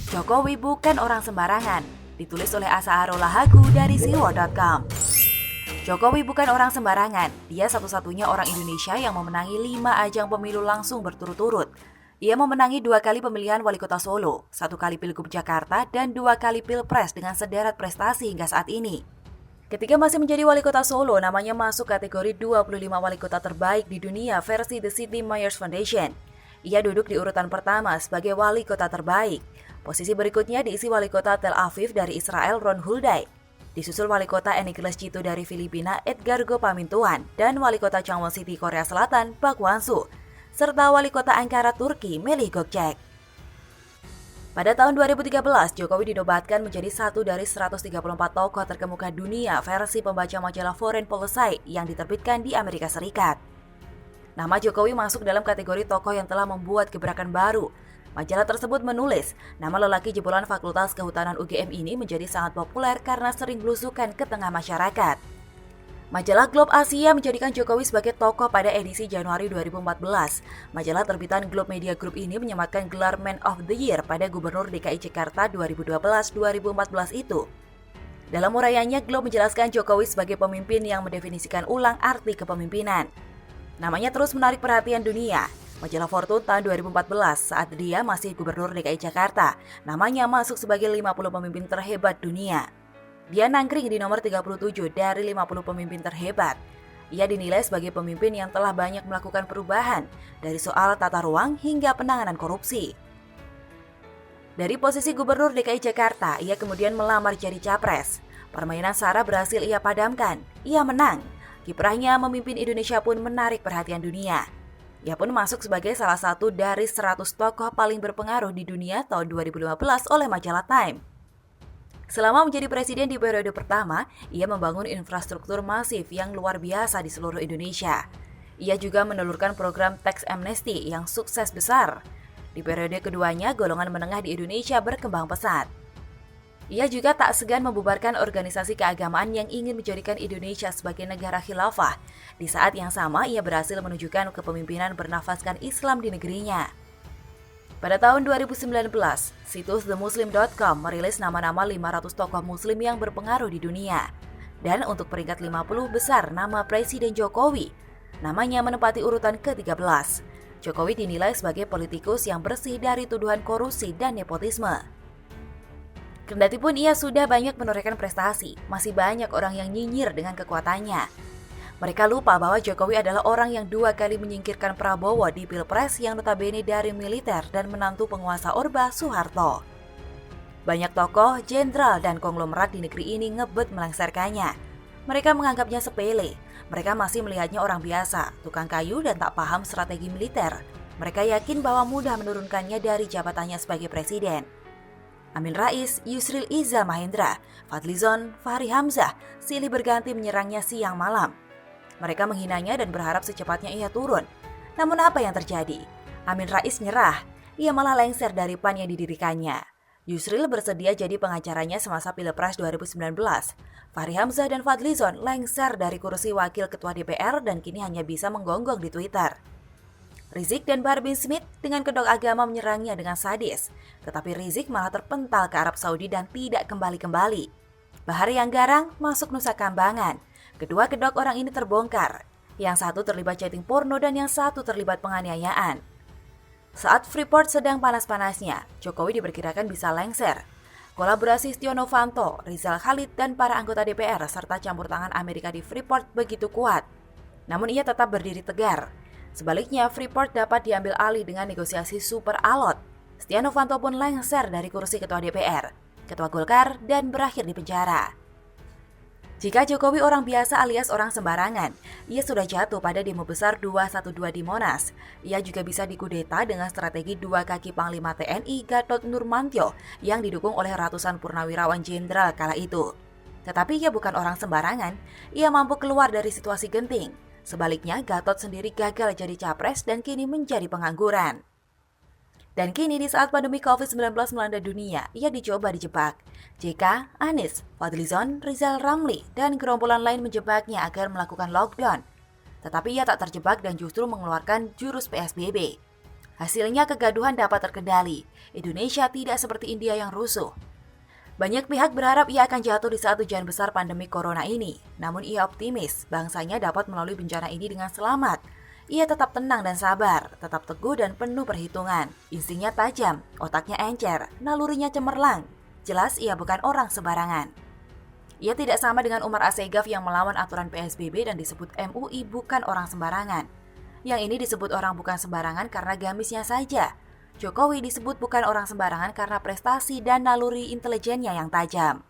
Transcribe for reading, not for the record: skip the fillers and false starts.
Jokowi bukan orang sembarangan, ditulis oleh Asa Arolahagu dari siwo.com. Jokowi bukan orang sembarangan, dia satu-satunya orang Indonesia yang memenangi 5 ajang pemilu langsung berturut-turut. Ia memenangi 2 kali pemilihan wali kota Solo, 1 kali Pilgub Jakarta, dan 2 kali Pilpres dengan sederet prestasi hingga saat ini. Ketika masih menjadi wali kota Solo, namanya masuk kategori 25 wali kota terbaik di dunia versi The Sidney Myers Foundation. Ia duduk di urutan pertama sebagai wali kota terbaik. Posisi berikutnya diisi wali kota Tel Aviv dari Israel Ron Huldai. Disusul wali kota Enriquez Chitu dari Filipina Edgar Go Pamintuan dan wali kota Changwon City Korea Selatan Park Hwang-soo, serta wali kota Ankara Turki Melih Gökçek. Pada tahun 2013, Jokowi dinobatkan menjadi satu dari 134 tokoh terkemuka dunia versi pembaca majalah Foreign Policy yang diterbitkan di Amerika Serikat. Nama Jokowi masuk dalam kategori tokoh yang telah membuat gebrakan baru. Majalah tersebut menulis, nama lelaki jebolan Fakultas Kehutanan UGM ini menjadi sangat populer karena sering belusukan ke tengah masyarakat. Majalah Globe Asia menjadikan Jokowi sebagai tokoh pada edisi Januari 2014. Majalah terbitan Globe Media Group ini menyematkan gelar Man of the Year pada Gubernur DKI Jakarta 2012-2014 itu. Dalam uraiannya, Globe menjelaskan Jokowi sebagai pemimpin yang mendefinisikan ulang arti kepemimpinan. Namanya terus menarik perhatian dunia. Majalah Fortune tahun 2014 saat dia masih Gubernur DKI Jakarta, namanya masuk sebagai 50 pemimpin terhebat dunia. Dia nangkring di nomor 37 dari 50 pemimpin terhebat. Ia dinilai sebagai pemimpin yang telah banyak melakukan perubahan, dari soal tata ruang hingga penanganan korupsi. Dari posisi Gubernur DKI Jakarta, ia kemudian melamar jadi capres. Permainan SARA berhasil ia padamkan. Ia menang. Kiprahnya memimpin Indonesia pun menarik perhatian dunia. Ia pun masuk sebagai salah satu dari 100 tokoh paling berpengaruh di dunia tahun 2015 oleh majalah Time. Selama menjadi presiden di periode pertama, ia membangun infrastruktur masif yang luar biasa di seluruh Indonesia. Ia juga menelurkan program tax amnesty yang sukses besar. Di periode keduanya, golongan menengah di Indonesia berkembang pesat. Ia juga tak segan membubarkan organisasi keagamaan yang ingin menjadikan Indonesia sebagai negara khilafah. Di saat yang sama, ia berhasil menunjukkan kepemimpinan bernafaskan Islam di negerinya. Pada tahun 2019, situs themuslim.com merilis nama-nama 500 tokoh muslim yang berpengaruh di dunia. Dan untuk peringkat 50 besar nama Presiden Jokowi, namanya menempati urutan ke-13. Jokowi dinilai sebagai politikus yang bersih dari tuduhan korupsi dan nepotisme. Kendatipun ia sudah banyak menorehkan prestasi, masih banyak orang yang nyinyir dengan kekuatannya. Mereka lupa bahwa Jokowi adalah orang yang 2 kali menyingkirkan Prabowo di Pilpres yang notabene dari militer dan menantu penguasa Orba Soeharto. Banyak tokoh, jenderal, dan konglomerat di negeri ini ngebet melengsarkannya. Mereka menganggapnya sepele. Mereka masih melihatnya orang biasa, tukang kayu dan tak paham strategi militer. Mereka yakin bahwa mudah menurunkannya dari jabatannya sebagai presiden. Amin Rais, Yusril Iza Mahendra, Fadlizon, Fahri Hamzah silih berganti menyerangnya siang malam. Mereka menghinanya dan berharap secepatnya ia turun. Namun apa yang terjadi? Amin Rais nyerah, ia malah lengser dari PAN yang didirikannya. Yusril bersedia jadi pengacaranya semasa Pilpres 2019. Fahri Hamzah dan Fadlizon lengser dari kursi wakil ketua DPR dan kini hanya bisa menggonggong di Twitter. Rizik dan Bahar bin Smith dengan kedok agama menyerangnya dengan sadis. Tetapi Rizik malah terpental ke Arab Saudi dan tidak kembali-kembali. Bahar yang garang masuk Nusa Kambangan. Kedua kedok orang ini terbongkar. Yang satu terlibat chatting porno dan yang satu terlibat penganiayaan. Saat Freeport sedang panas-panasnya, Jokowi diperkirakan bisa lengser. Kolaborasi Setia Novanto, Rizal Khalid, dan para anggota DPR serta campur tangan Amerika di Freeport begitu kuat. Namun ia tetap berdiri tegar. Sebaliknya, Freeport dapat diambil alih dengan negosiasi super alot. Setia Novanto pun lengser dari kursi ketua DPR, ketua Golkar, dan berakhir di penjara. Jika Jokowi orang biasa alias orang sembarangan, ia sudah jatuh pada demo besar 212 di Monas. Ia juga bisa dikudeta dengan strategi 2 kaki Panglima TNI Gatot Nurmantio yang didukung oleh ratusan purnawirawan jenderal kala itu. Tetapi ia bukan orang sembarangan, ia mampu keluar dari situasi genting. Sebaliknya, Gatot sendiri gagal jadi capres dan kini menjadi pengangguran. Dan kini di saat pandemi COVID-19 melanda dunia, ia dicoba dijebak. JK, Anies, Fadlizon, Rizal Ramli, dan gerombolan lain menjebaknya agar melakukan lockdown. Tetapi ia tak terjebak dan justru mengeluarkan jurus PSBB. Hasilnya kegaduhan dapat terkendali. Indonesia tidak seperti India yang rusuh. Banyak pihak berharap ia akan jatuh di saat ujian besar pandemi corona ini. Namun ia optimis bangsanya dapat melalui bencana ini dengan selamat. Ia tetap tenang dan sabar, tetap teguh dan penuh perhitungan. Instingnya tajam, otaknya encer, nalurinya cemerlang. Jelas ia bukan orang sembarangan. Ia tidak sama dengan Umar Assegaf yang melawan aturan PSBB dan disebut MUI bukan orang sembarangan. Yang ini disebut orang bukan sembarangan karena gamisnya saja. Jokowi disebut bukan orang sembarangan karena prestasi dan naluri intelijennya yang tajam.